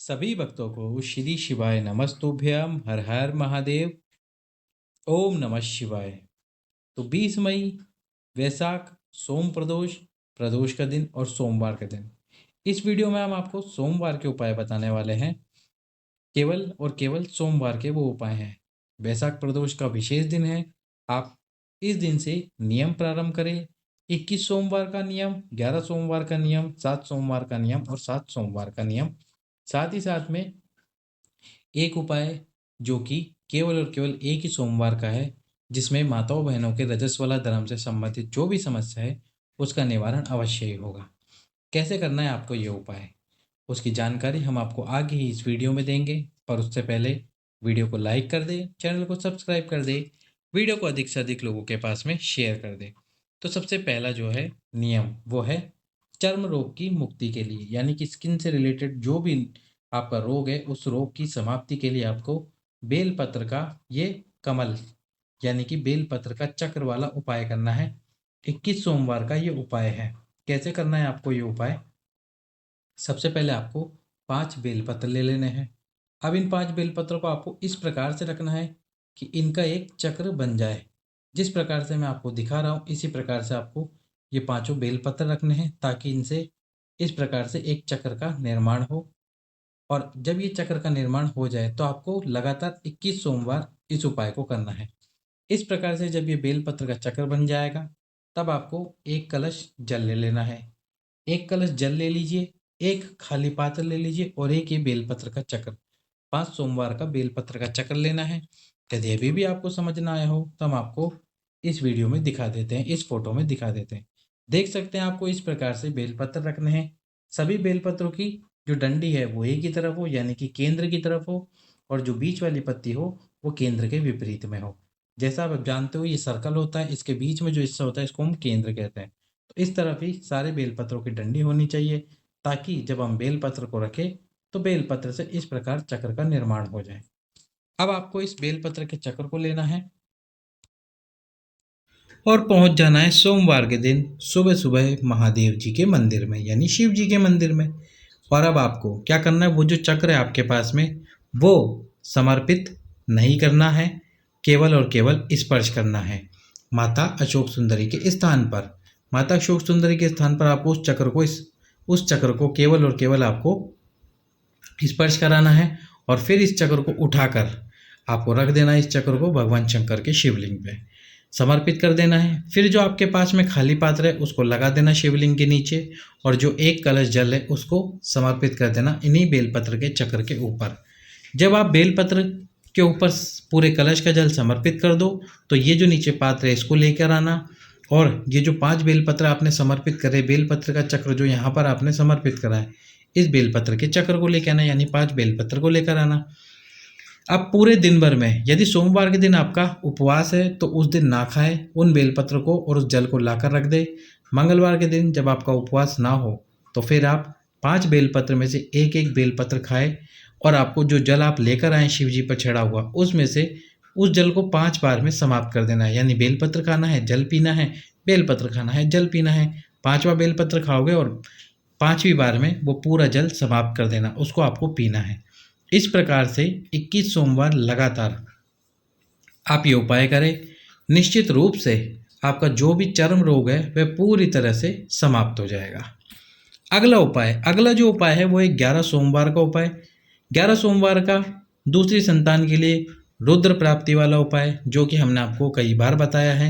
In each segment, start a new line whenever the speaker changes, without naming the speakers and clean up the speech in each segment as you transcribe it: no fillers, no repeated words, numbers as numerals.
सभी भक्तों को श्री शिवाय नमस्तुभ्यम हर हर महादेव। ओम नमः शिवाय। तो 20 मई वैशाख सोम प्रदोष प्रदोष का दिन और सोमवार का दिन। इस वीडियो में हम आपको सोमवार के उपाय बताने वाले हैं। केवल और केवल सोमवार के वो उपाय हैं। वैशाख प्रदोष का विशेष दिन है। आप इस दिन से नियम प्रारंभ करें। 21 सोमवार का नियम, 11 सोमवार का नियम, 7 सोमवार का नियम और 7 सोमवार का नियम। साथ ही साथ में एक उपाय जो कि केवल और केवल एक ही सोमवार का है, जिसमें माताओं बहनों के रजस्वला धर्म से संबंधित जो भी समस्या है उसका निवारण अवश्य ही होगा। कैसे करना है आपको ये उपाय, उसकी जानकारी हम आपको आगे ही इस वीडियो में देंगे। पर उससे पहले वीडियो को लाइक कर दें, चैनल को सब्सक्राइब कर दें, वीडियो को अधिक से अधिक लोगों के पास में शेयर कर दें। तो सबसे पहला जो है नियम वो है चर्म रोग की मुक्ति के लिए, यानी कि स्किन से रिलेटेड जो भी आपका रोग है उस रोग की समाप्ति के लिए आपको बेलपत्र का ये कमल यानी कि बेलपत्र का चक्र वाला उपाय करना है। 21 सोमवार का ये उपाय है। कैसे करना है आपको ये उपाय? सबसे पहले आपको 5 बेलपत्र ले लेने हैं। अब इन 5 बेलपत्रों को आपको इस प्रकार से रखना है कि इनका एक चक्र बन जाए। जिस प्रकार से मैं आपको दिखा रहा हूँ इसी प्रकार से आपको ये पांचों बेलपत्र रखने हैं, ताकि इनसे इस प्रकार से एक चक्र का निर्माण हो। और जब ये चक्र का निर्माण हो जाए तो आपको लगातार 21 सोमवार इस उपाय को करना है। इस प्रकार से जब ये बेलपत्र का चक्र बन जाएगा तब आपको एक कलश जल ले लेना है। एक कलश जल ले लीजिए, एक खाली पात्र ले लीजिए और एक ये बेलपत्र का चक्र, 5 सोमवार का बेलपत्र का चक्र लेना है। यदि अभी भी आपको समझ ना आया हो तो हम आपको इस वीडियो में दिखा देते हैं, इस फोटो में दिखा देते हैं। देख सकते हैं आपको इस प्रकार से बेलपत्र रखने हैं। सभी बेलपत्रों की जो डंडी है वो एक ही तरफ हो, यानी कि केंद्र की तरफ हो, और जो बीच वाली पत्ती हो वो केंद्र के विपरीत में हो। जैसा आप जानते हो ये सर्कल होता है, इसके बीच में जो हिस्सा होता है इसको हम केंद्र कहते हैं। तो इस तरफ ही सारे बेलपत्रों की डंडी होनी चाहिए, ताकि जब हम बेलपत्र को रखें तो बेलपत्र से इस प्रकार चक्र का निर्माण हो जाए। अब आपको इस बेलपत्र के चक्र को लेना है और पहुंच जाना है सोमवार के दिन सुबह सुबह महादेव जी के मंदिर में, यानी शिव जी के मंदिर में। और अब आपको क्या करना है, वो जो चक्र है आपके पास में वो समर्पित नहीं करना है, केवल और केवल स्पर्श करना है माता अशोक सुंदरी के स्थान पर। माता अशोक सुंदरी के स्थान पर आपको उस चक्र को केवल और केवल आपको स्पर्श कराना है। और फिर इस चक्र को उठाकर आपको रख देना है, इस चक्र को भगवान शंकर के शिवलिंग पे समर्पित कर देना है। फिर जो आपके पास में खाली पात्र है उसको लगा देना शिवलिंग के नीचे, और जो एक कलश जल है उसको समर्पित कर देना इन्हीं बेलपत्र के चक्र के ऊपर। जब आप बेलपत्र के ऊपर पूरे कलश का जल समर्पित कर दो तो ये जो नीचे पात्र है इसको लेकर आना, और ये जो 5 बेलपत्र आपने समर्पित करे, बेलपत्र का चक्र जो यहाँ पर आपने समर्पित करा है, इस बेलपत्र के चक्र को लेकर आना, यानी 5 बेलपत्र को लेकर आना। अब पूरे दिन भर में यदि सोमवार के दिन आपका उपवास है तो उस दिन ना खाए उन बेलपत्र को और उस जल को लाकर रख दे। मंगलवार के दिन जब आपका उपवास ना हो तो फिर आप 5 बेलपत्र में से एक एक बेलपत्र खाए, और आपको जो जल आप लेकर आए शिव जी पर चढ़ा हुआ उसमें से उस जल को 5 बार में समाप्त कर देना है। यानी बेलपत्र खाना है, जल पीना है, बेलपत्र खाना है, जल पीना है। 5वां बेलपत्र खाओगे और 5वीं बार में वो पूरा जल समाप्त कर देना, उसको आपको पीना है। इस प्रकार से 21 सोमवार लगातार आप ये उपाय करें। निश्चित रूप से आपका जो भी चर्म रोग है वह पूरी तरह से समाप्त हो जाएगा। अगला जो उपाय है वो है 11 सोमवार का उपाय। 11 सोमवार का दूसरी संतान के लिए रुद्र प्राप्ति वाला उपाय, जो कि हमने आपको कई बार बताया है।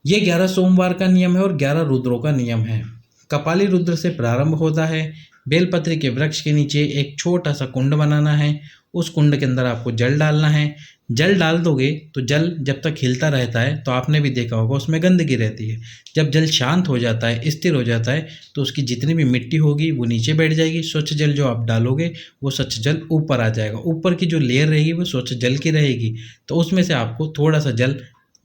ये 11 सोमवार का नियम है और 11 रुद्रों का नियम है। कपाली रुद्र से प्रारंभ होता है। बेलपत्री के वृक्ष के नीचे एक छोटा सा कुंड बनाना है। उस कुंड के अंदर आपको जल डालना है। जल डाल दोगे तो जल जब तक हिलता रहता है तो आपने भी देखा होगा उसमें गंदगी रहती है। जब जल शांत हो जाता है, स्थिर हो जाता है, तो उसकी जितनी भी मिट्टी होगी वो नीचे बैठ जाएगी। स्वच्छ जल जो आप डालोगे वो स्वच्छ जल ऊपर आ जाएगा। ऊपर की जो लेयर रहेगी वो स्वच्छ जल की रहेगी। तो उसमें से आपको थोड़ा सा जल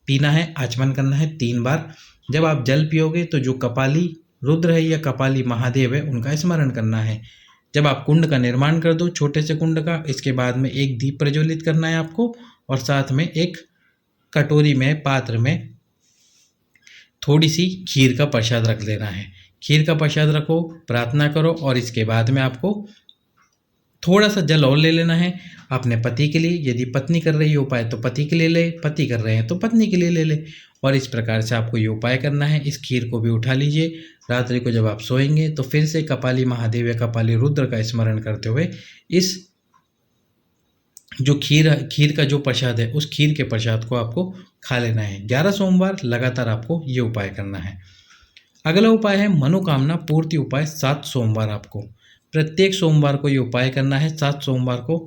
पीना है, आचमन करना है 3 बार। जब आप जल पियोगे तो जो कपाली रुद्र है या कपाली महादेव है उनका स्मरण करना है। जब आप कुंड का निर्माण कर दो छोटे से कुंड का, इसके बाद में एक दीप प्रज्वलित करना है आपको, और साथ में एक कटोरी में पात्र में थोड़ी सी खीर का प्रसाद रख देना है। खीर का प्रसाद रखो, प्रार्थना करो, और इसके बाद में आपको थोड़ा सा जल और ले लेना है अपने पति के लिए। यदि पत्नी कर रही है उपाय तो पति के लिए ले, पति कर रहे हैं तो पत्नी के लिए ले ले। और इस प्रकार से आपको ये उपाय करना है। इस खीर को भी उठा लीजिए। रात्रि को जब आप सोएंगे तो फिर से कपाली महादेव या कपाली रुद्र का स्मरण करते हुए इस जो खीर का जो प्रसाद है उस खीर के प्रसाद को आपको खा लेना है। 11 सोमवार लगातार आपको ये उपाय करना है। अगला उपाय है मनोकामना पूर्ति उपाय। 7 सोमवार आपको प्रत्येक सोमवार को ये उपाय करना है। 7 सोमवार को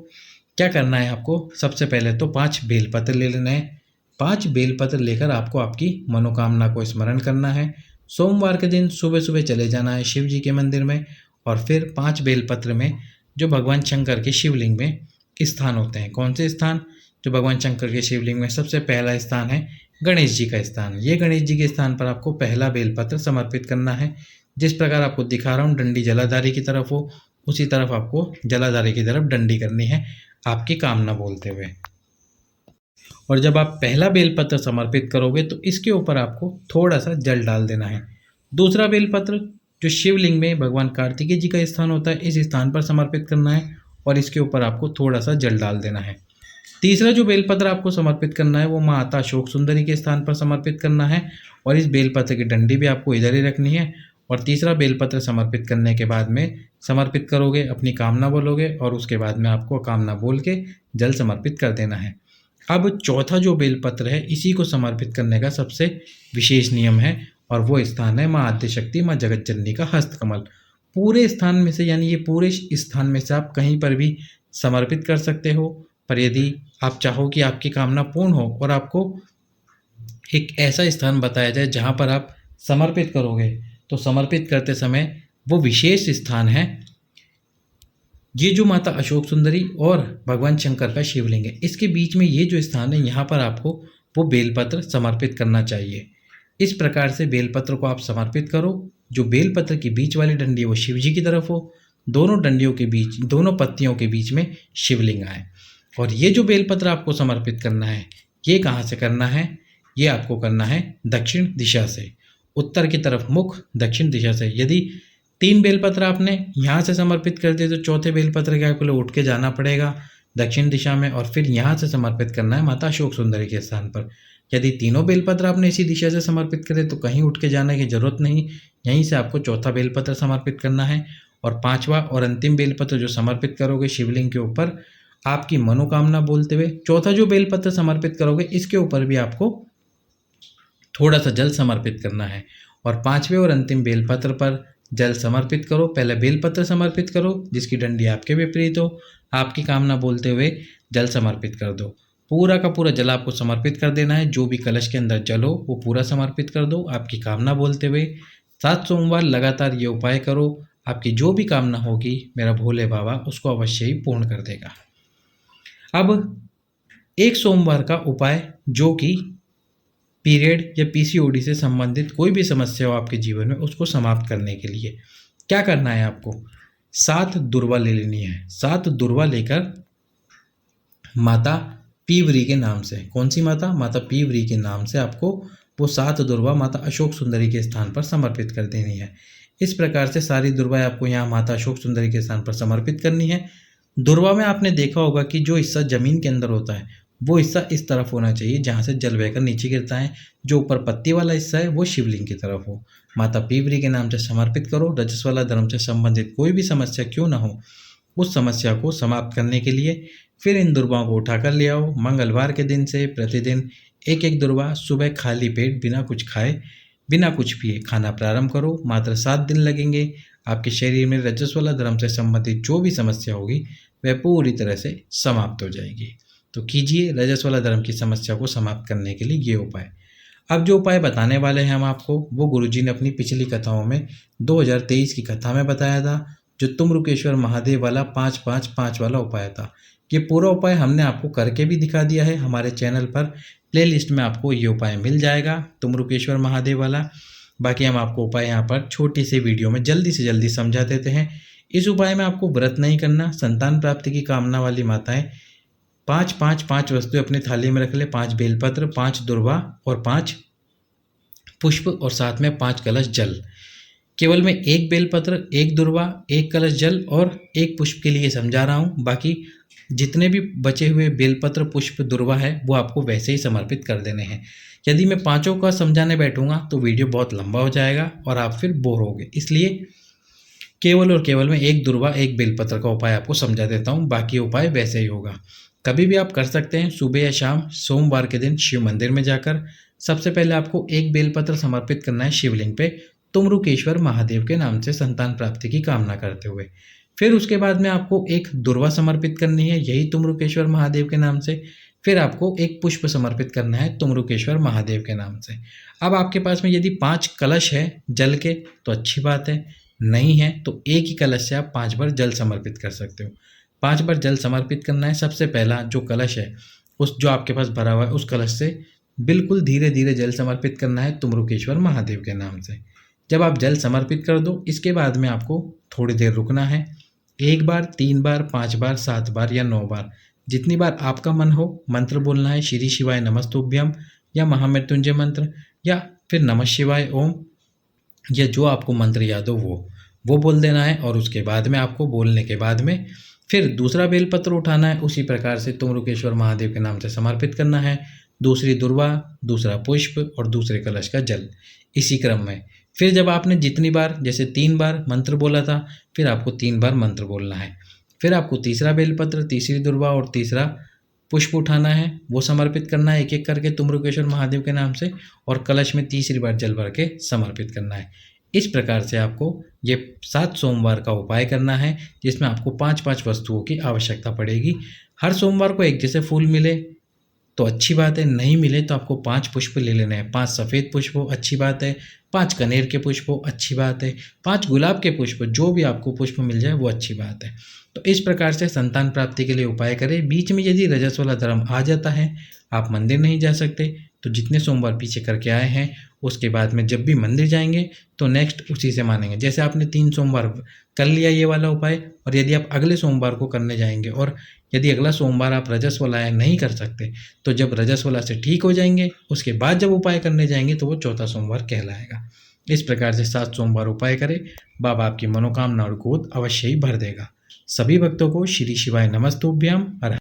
क्या करना है आपको, सबसे पहले तो 5 बेलपत्र ले लेना है। 5 बेलपत्र लेकर आपको आपकी मनोकामना को स्मरण करना है। सोमवार के दिन सुबह सुबह चले जाना है शिव जी के मंदिर में और फिर 5 बेलपत्र में जो भगवान शंकर के शिवलिंग में स्थान होते हैं। कौन से स्थान? जो भगवान शंकर के शिवलिंग में सबसे पहला स्थान है गणेश जी का स्थान। ये गणेश जी के स्थान पर आपको पहला बेलपत्र समर्पित करना है। जिस प्रकार आपको दिखा रहा हूँ डंडी जलाधारी की तरफ हो, उसी तरफ आपको जलाधारी की तरफ डंडी करनी है आपकी कामना बोलते हुए। और जब आप पहला बेलपत्र समर्पित करोगे तो इसके ऊपर आपको थोड़ा सा जल डाल देना है। दूसरा बेलपत्र जो शिवलिंग में भगवान कार्तिकेय जी का स्थान होता है इस स्थान पर समर्पित करना है और इसके ऊपर आपको थोड़ा सा जल डाल देना है। तीसरा जो बेलपत्र आपको समर्पित करना है वो माता अशोक सुंदरी के स्थान पर समर्पित करना है और इस बेलपत्र की डंडी भी आपको इधर ही रखनी है। और तीसरा बेलपत्र समर्पित करने के बाद में समर्पित करोगे, अपनी कामना बोलोगे और उसके बाद में आपको कामना बोल के जल समर्पित कर देना है। अब चौथा जो बेलपत्र है इसी को समर्पित करने का सबसे विशेष नियम है और वो स्थान है माँ आद्यशक्ति माँ जगत जननी का हस्तकमल। पूरे स्थान में से यानी ये पूरे स्थान में से आप कहीं पर भी समर्पित कर सकते हो, पर यदि आप चाहो कि आपकी कामना पूर्ण हो और आपको एक ऐसा स्थान बताया जाए जहाँ पर आप समर्पित करोगे तो समर्पित करते समय वो विशेष स्थान है ये जो माता अशोक सुंदरी और भगवान शंकर का शिवलिंग है इसके बीच में ये जो स्थान है यहाँ पर आपको वो बेलपत्र समर्पित करना चाहिए। इस प्रकार से बेलपत्र को आप समर्पित करो। जो बेलपत्र की बीच वाली डंडी है वो शिव जी की तरफ हो, दोनों डंडियों के बीच, दोनों पत्तियों के बीच में शिवलिंग आए। और ये जो बेलपत्र आपको समर्पित करना है ये कहाँ से करना है? ये आपको करना है दक्षिण दिशा से, उत्तर की तरफ मुख दक्षिण दिशा से। यदि 3 बेलपत्र आपने यहाँ से समर्पित कर दिए तो चौथे बेलपत्र के आपको उठ के जाना पड़ेगा दक्षिण दिशा में और फिर यहाँ से समर्पित करना है माता अशोक सुंदरी के स्थान पर। यदि तीनों बेलपत्र आपने इसी दिशा से समर्पित करे तो कहीं उठ के जाने की जरूरत नहीं, यहीं से आपको चौथा बेलपत्र समर्पित करना है। और 5वां और अंतिम बेलपत्र जो समर्पित करोगे शिवलिंग के ऊपर आपकी मनोकामना बोलते हुए, चौथा जो बेलपत्र समर्पित करोगे इसके ऊपर भी आपको थोड़ा सा जल समर्पित करना है। और 5वें और अंतिम बेलपत्र पर जल समर्पित करो। पहले बेलपत्र समर्पित करो जिसकी डंडी आपके विपरीत हो, आपकी कामना बोलते हुए जल समर्पित कर दो। पूरा का पूरा जल आपको समर्पित कर देना है। जो भी कलश के अंदर जल हो वो पूरा समर्पित कर दो आपकी कामना बोलते हुए। 7 सोमवार लगातार ये उपाय करो। आपकी जो भी कामना होगी मेरा भोले बाबा उसको अवश्य ही पूर्ण कर देगा। अब एक सोमवार का उपाय जो कि पीरियड या पीसीओडी से संबंधित कोई भी समस्या हो आपके जीवन में उसको समाप्त करने के लिए क्या करना है? आपको 7 दुर्वा ले लेनी है। 7 दुर्वा लेकर माता पीवरी के नाम से, कौन सी माता? माता पीवरी के नाम से आपको वो 7 दुर्वा माता अशोक सुंदरी के स्थान पर समर्पित कर देनी है। इस प्रकार से सारी दुर्वाएं आपको यहाँ माता अशोक सुंदरी के स्थान पर समर्पित करनी है। दुर्वा में आपने देखा होगा कि जो हिस्सा जमीन के अंदर होता है वो हिस्सा इस तरफ होना चाहिए जहाँ से जल बहकर नीचे गिरता है। जो ऊपर पत्ती वाला हिस्सा है वो शिवलिंग की तरफ हो। माता पीवरी के नाम से समर्पित करो। रजस्वला धर्म से संबंधित कोई भी समस्या क्यों ना हो उस समस्या को समाप्त करने के लिए फिर इन दुर्वाओं को उठाकर ले आओ। मंगलवार के दिन से प्रतिदिन एक एक दुर्वा सुबह खाली पेट बिना कुछ खाए बिना कुछ पिए खाना प्रारंभ करो। मात्र 7 दिन लगेंगे। आपके शरीर में रजस्वला धर्म से संबंधित जो भी समस्या होगी वह पूरी तरह से समाप्त हो जाएगी। तो कीजिए रजस्वला धर्म की समस्या को समाप्त करने के लिए ये उपाय। अब जो उपाय बताने वाले हैं हम आपको वो गुरुजी ने अपनी पिछली कथाओं में 2023 की कथा में बताया था, जो तुमरुकेश्वर महादेव वाला 5-5-5 वाला उपाय था। ये पूरा उपाय हमने आपको करके भी दिखा दिया है। हमारे चैनल पर प्लेलिस्ट में आपको ये उपाय मिल जाएगा तुमरुकेश्वर महादेव वाला। बाकी हम आपको उपाय यहाँ पर छोटी सी वीडियो में जल्दी से जल्दी समझा देते हैं। इस उपाय में आपको व्रत नहीं करना। संतान प्राप्ति की कामना वाली माताएं 5-5-5 वस्तुएं अपनी थाली में रख ले। 5 बेलपत्र, 5 दुर्वा और 5 पुष्प और साथ में 5 कलश जल। केवल मैं एक बेलपत्र, एक दुर्वा, एक कलश जल और एक पुष्प के लिए समझा रहा हूँ। बाकी जितने भी बचे हुए बेलपत्र, पुष्प, दुर्वा है वो आपको वैसे ही समर्पित कर देने हैं। यदि मैं पांचों का समझाने बैठूंगा तो वीडियो बहुत लंबा हो जाएगा और आप फिर बोर होगे, इसलिए केवल और केवल मैं एक दुर्वा, एक बेलपत्र का उपाय आपको समझा देता हूँ, बाकी उपाय वैसे ही होगा। कभी भी आप कर सकते हैं, सुबह या शाम, सोमवार के दिन शिव मंदिर में जाकर। सबसे पहले आपको एक बेलपत्र समर्पित करना है शिवलिंग पे, तुमरुकेश्वर महादेव के नाम से, संतान प्राप्ति की कामना करते हुए। फिर उसके बाद में आपको एक दुर्वा समर्पित करनी है, यही तुमरुकेश्वर महादेव के नाम से। फिर आपको एक पुष्प समर्पित करना है तुमरुकेश्वर महादेव के नाम से। अब आपके पास में यदि 5 कलश है जल के तो अच्छी बात है, नहीं है तो एक ही कलश से आप 5 बार जल समर्पित कर सकते हो। 5 बार जल समर्पित करना है। सबसे पहला जो कलश है, उस जो आपके पास भरा हुआ है, उस कलश से बिल्कुल धीरे धीरे जल समर्पित करना है तुमरुकेश्वर महादेव के नाम से। जब आप जल समर्पित कर दो, इसके बाद में आपको थोड़ी देर रुकना है। 1 बार, 3 बार, 5 बार, 7 बार या 9 बार, जितनी बार आपका मन हो मंत्र बोलना है। श्री शिवाय नमस्तुभ्यम या महामृत्युंजय मंत्र या फिर नमः शिवाय ओम, या जो आपको मंत्र याद हो वो बोल देना है। और उसके बाद में आपको बोलने के बाद में फिर दूसरा बेलपत्र उठाना है, उसी प्रकार से तुमरुकेश्वर महादेव के नाम से समर्पित करना है। दूसरी दुर्वा, दूसरा पुष्प और दूसरे कलश का जल, इसी क्रम में। फिर जब आपने जितनी बार, जैसे 3 बार मंत्र बोला था, फिर आपको 3 बार मंत्र बोलना है। फिर आपको तीसरा बेलपत्र, तीसरी दुर्वा और तीसरा पुष्प उठाना है, वो समर्पित करना है एक एक करके तुमरुकेश्वर महादेव के नाम से, और कलश में तीसरी बार जल भर के समर्पित करना है। इस प्रकार से आपको ये 7 सोमवार का उपाय करना है, जिसमें आपको 5-5 वस्तुओं की आवश्यकता पड़ेगी। हर सोमवार को एक जैसे फूल मिले तो अच्छी बात है, नहीं मिले तो आपको 5 पुष्प ले लेने हैं। 5 सफ़ेद पुष्प हो, अच्छी बात है। 5 कनेर के पुष्प हो, अच्छी बात है। 5 गुलाब के पुष्प, जो भी आपको पुष्प मिल जाए वो अच्छी बात है। तो इस प्रकार से संतान प्राप्ति के लिए उपाय करें। बीच में यदि रजस वाला धर्म आ जाता है, आप मंदिर नहीं जा सकते, तो जितने सोमवार पीछे करके आए हैं, उसके बाद में जब भी मंदिर जाएंगे तो नेक्स्ट उसी से मानेंगे। जैसे आपने 3 सोमवार कर लिया ये वाला उपाय, और यदि आप अगले सोमवार को करने जाएंगे और यदि अगला सोमवार आप रजस वाला है नहीं कर सकते, तो जब रजस वाला से ठीक हो जाएंगे, उसके बाद जब उपाय करने जाएंगे तो वो चौथा सोमवार कहलाएगा। इस प्रकार से 7 सोमवार उपाय करें, बाबा आपकी मनोकामना और गोद अवश्य ही भर देगा। सभी भक्तों को श्री शिवाय नमस्तुभ्यम। हर